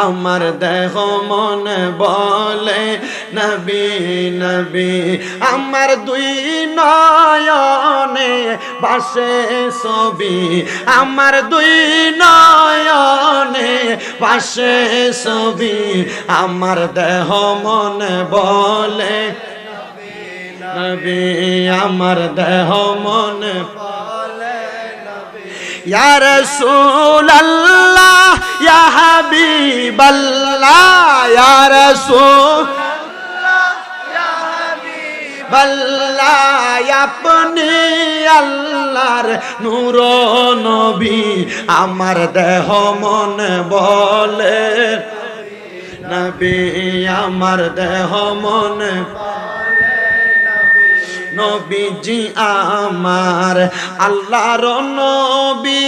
আমার দেহ মন বলে নবী নবী, আমার দুই নয়নে ভাসে ছবি, আমার দুই নয়নে ভাসে ছবি, আমার দেহ মন বলে নবী, আমার দেহ মন ইয়া রাসূলুল্লাহ ইয়া হাবিবাল্লাহ, ইয়া রাসূলুল্লাহ ইয়া হাবিবাল্লাহ, আপনি আল্লাহর নূর নবী, আমার দেহ মন বলে নবী, আমার দেহ মন নবীজি আমার আল্লাহর নবী,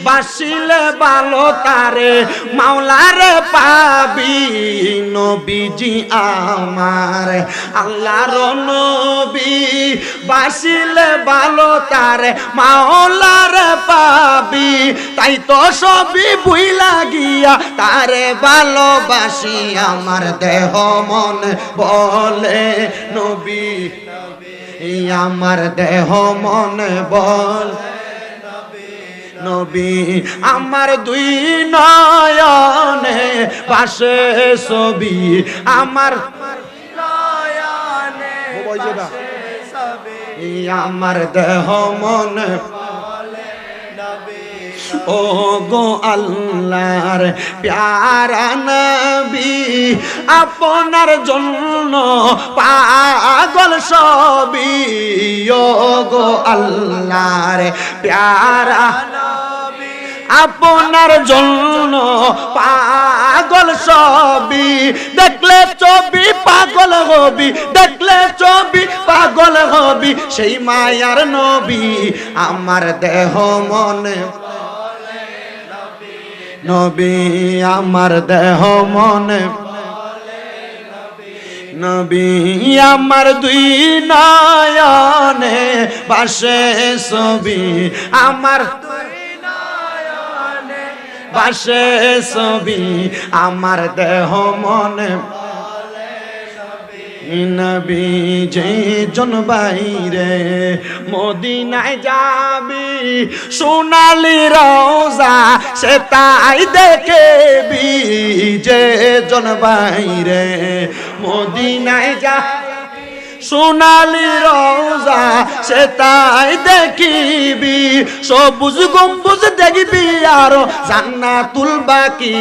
বাসিলে ভালো তারে মাওলারে পাবি, নবীজি আমার আল্লাহর নবী, বাসিলে ভালো তারে মাওলারে পাবি, তাই তো সবই ভুইলা গিয়া তারে ভালোবাসি, আমার দেহ মন বলে নবী, আমার দেহ মন বল নবী, আমার দুই নয়নে ভাসে ছবি, আমার নয়নে ভাসে ছবি, আমার দেহ মন ও গো আল্লাহর প্যারা নবী, আপনার জন্য পাগল সবই, ও গো আল্লাহর প্যারা নবী, আপনার জন্য পাগল সবই, দেখলে ছবি পাগল হবি, দেখলে ছবি পাগল হবি, সেই মায়ার নবী, আমার দেহ মনে নবী, আমার দেহ মনে নবী, আমার দুই নয়নে ভাসে ছবি, আমার দুই নয়নে ভাসে ছবি, আমার দেহ মনে নবী, যে জন বাইরে মদিনায় যাবি, সোনালি রওজা সে তাই দেখবি, যে জন বাইরে মদিনায় যা সোনালি রওজা সে তাই দেখিবি, সবুজ গম্বুজ দেখবি আর জান্নাতুল বাকি।